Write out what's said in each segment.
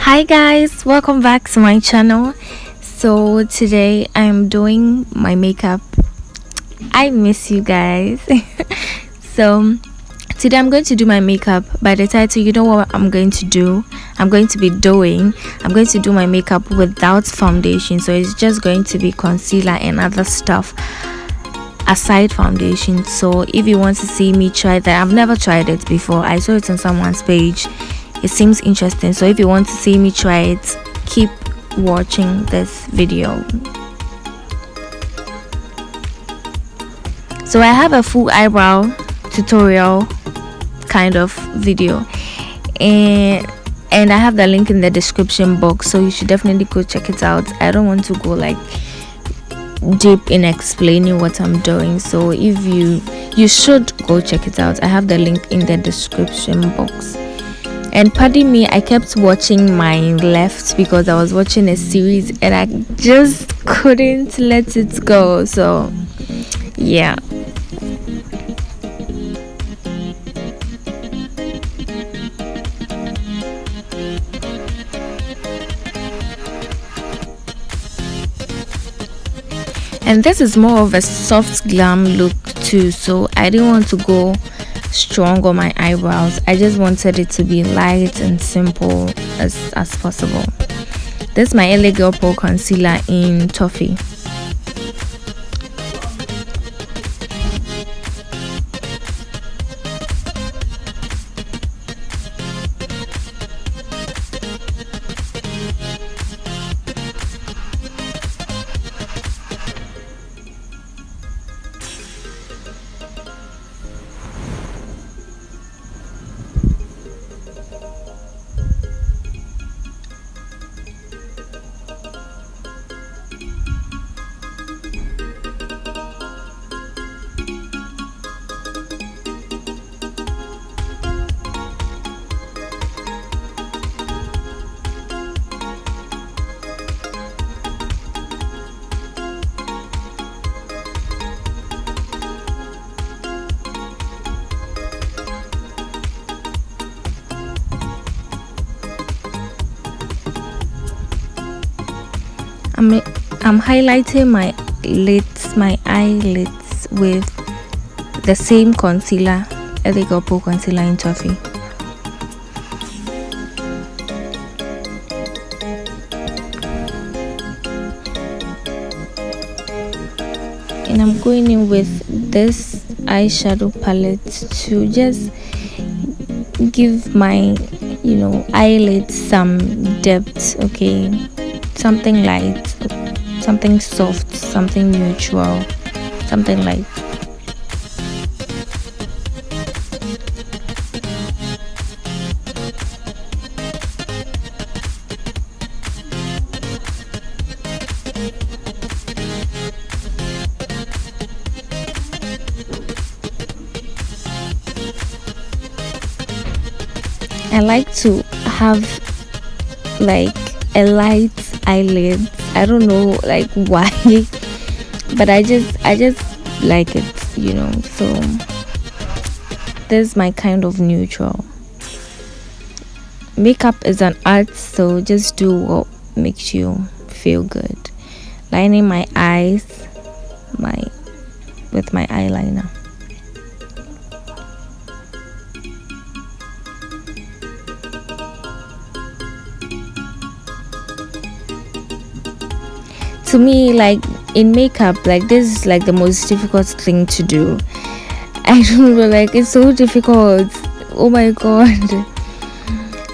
Hi guys, welcome back to my channel. So today I'm doing my makeup. I miss you guys. So today I'm going to do my makeup. By the title, you know what I'm going to do. I'm going to do my makeup without foundation. So it's just going to be concealer and other stuff aside foundation. So if you want to see me try that, I've never tried it before. I saw it on someone's page. It seems interesting, so if you want to see me try it, keep watching this video. So I have a full eyebrow tutorial kind of video, and I have the link in the description box, so you should definitely go check it out. I don't want to go like deep in explaining what I'm doing, so if you should go check it out. I have the link in the description box. And pardon me, I kept watching my left because I was watching a series and I just couldn't let it go. So yeah. And this is more of a soft glam look too, so I didn't want to go strong on my eyebrows. I just wanted it to be light and simple as possible. This is my LA Girl Pro concealer in Toffee. I'm highlighting my eyelids with the same concealer, LA Girl Pro concealer in Toffee. And I'm going in with this eyeshadow palette to just give my eyelids some depth. Okay, something light, something soft, something neutral, something light. I like to have like a light eyelid. I don't know like why, but I just like it, so this is my kind of neutral. Makeup is an art, so just do what makes you feel good. Lining my eyes with my eyeliner. To me, like in makeup, like this is like the most difficult thing to do. I don't know, like it's so difficult. Oh my god.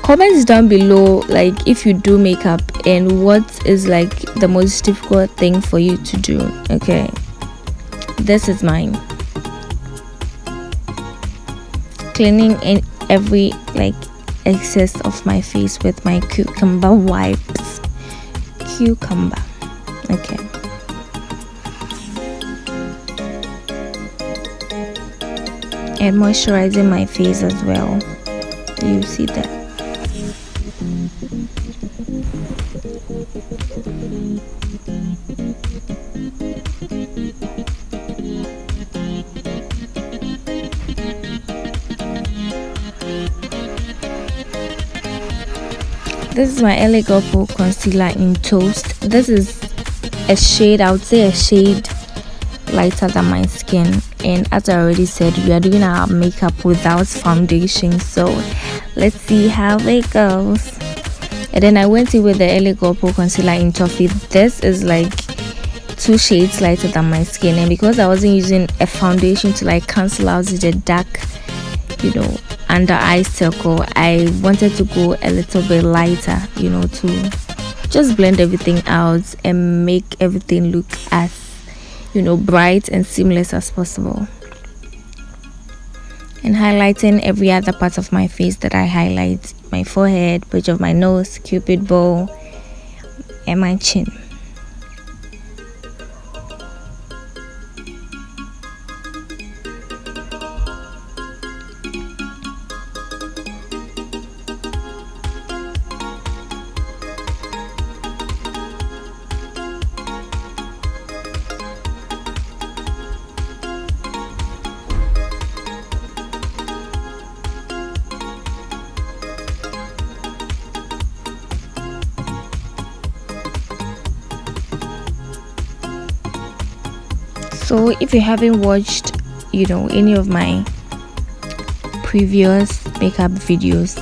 Comments down below like if you do makeup and what is like the most difficult thing for you to do. Okay, this is mine. Cleaning in every like excess of my face with my cucumber wipes. Okay, and moisturizing my face as well. You see that. This is my LA Girl Pro concealer in Toast. This is a shade, I would say a shade lighter than my skin, and as I already said, we are doing our makeup without foundation, so let's see how it goes. And then I went in with the LA Girl Pro concealer in Toffee. This is like 2 shades lighter than my skin, and because I wasn't using a foundation to like cancel out the dark, under eye circle, I wanted to go a little bit lighter, to just blend everything out and make everything look as bright and seamless as possible, and highlighting every other part of my face that I highlight: my forehead, bridge of my nose, cupid bow, and my chin. So if you haven't watched any of my previous makeup videos,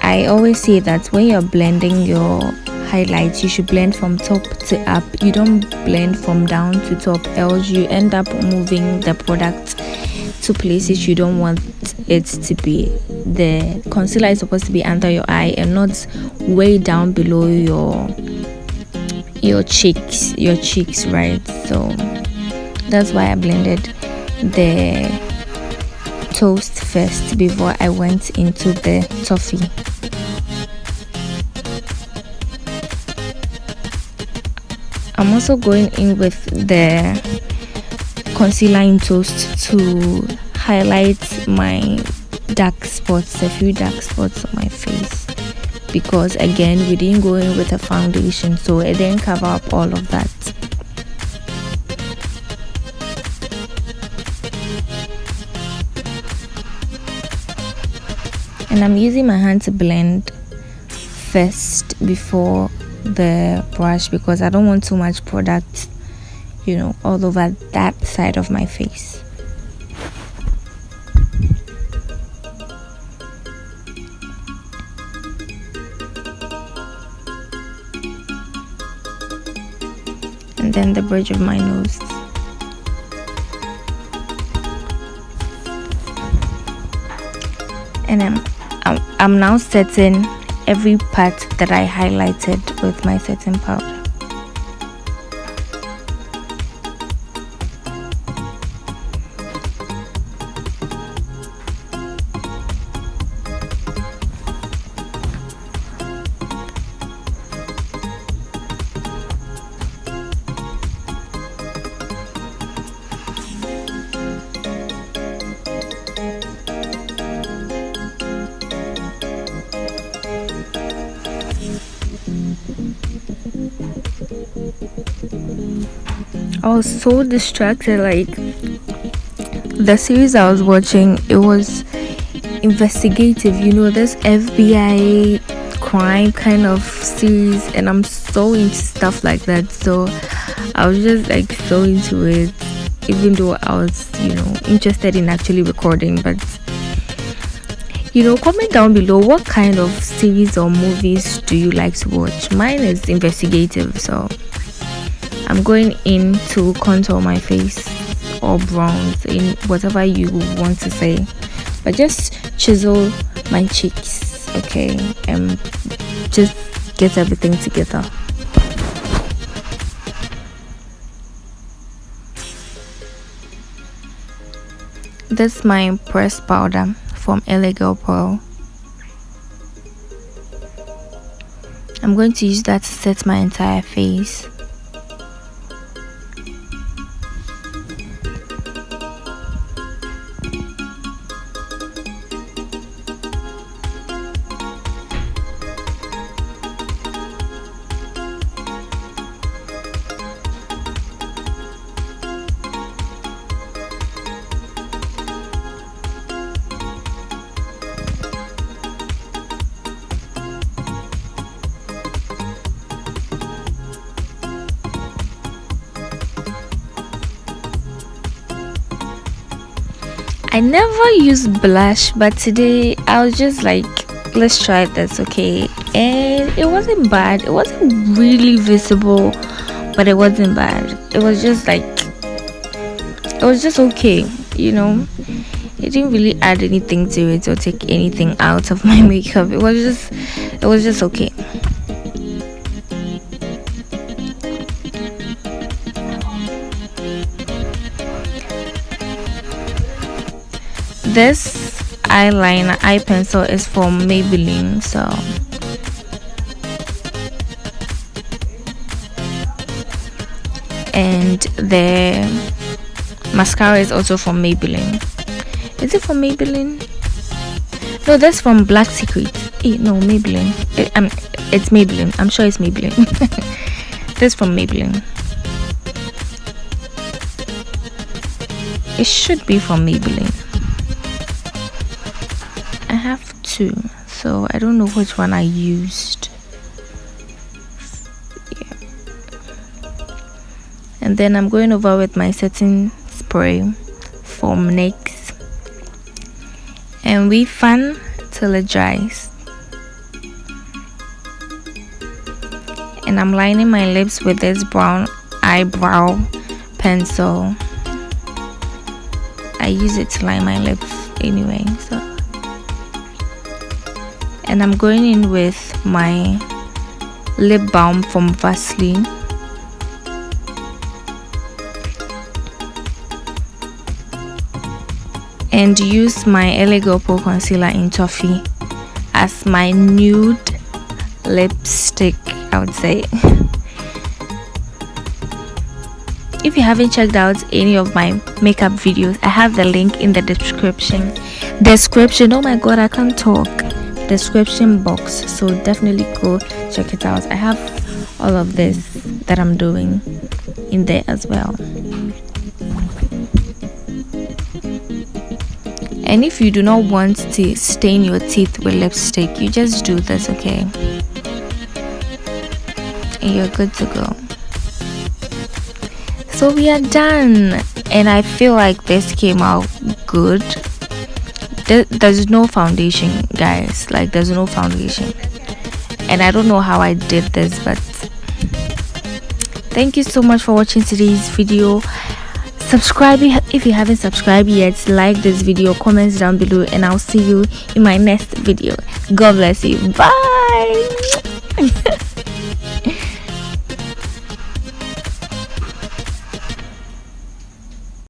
I always say that when you're blending your highlights, you should blend from top to up. You don't blend from down to top, else you end up moving the product to places you don't want it to be. The concealer is supposed to be under your eye and not way down below your cheeks, right? So that's why I blended the Toast first before I went into the Toffee. I'm also going in with the concealer in Toast to highlight my dark spots, a few dark spots on my face, because again we didn't go in with a foundation, so it didn't cover up all of that. And I'm using my hand to blend first before the brush, because I don't want too much product all over that side of my face. And then the bridge of my nose. And I'm now setting every part that I highlighted with my setting powder. I was so distracted, like the series I was watching, it was investigative, this FBI crime kind of series, and I'm so into stuff like that, so I was just like so into it, even though I was interested in actually recording. But comment down below what kind of series or movies do you like to watch. Mine is investigative, so I'm going in to contour my face or bronze, in whatever you want to say, but just chisel my cheeks, okay, and just get everything together. This is my pressed powder from LA Girl Pro. I'm going to use that to set my entire face. I never use blush, but today I was just like, let's try this, okay? And it wasn't bad. It wasn't really visible, but it wasn't bad. It was just like, it was just okay, you know. It didn't really add anything to it or take anything out of my makeup. It was just okay. This eyeliner eye pencil is from Maybelline, so and the mascara is also from Maybelline. Is it from Maybelline? No, that's from Black Secret. No, Maybelline. It's Maybelline. I'm sure it's Maybelline. This from Maybelline. It should be from Maybelline. I have two, so I don't know which one I used. Yeah. And then I'm going over with my setting spray from NYX, and we fan till it dries. And I'm lining my lips with this brown eyebrow pencil. I use it to line my lips anyway, so. And I'm going in with my lip balm from Vaseline. And use my LA Girl Pro Concealer in Toffee as my nude lipstick, I would say. If you haven't checked out any of my makeup videos, I have the link in the description. Oh my god, I can't talk. Description box, so definitely go check it out. I have all of this that I'm doing in there as well. And if you do not want to stain your teeth with lipstick, you just do this, okay? And you're good to go. So we are done, and I feel like this came out good. There's no foundation, guys. Like, there's no foundation, and I don't know how I did this, but thank you so much for watching today's video. Subscribe if you haven't subscribed yet. Like this video, comments down below, and I'll see you in my next video. God bless you. Bye.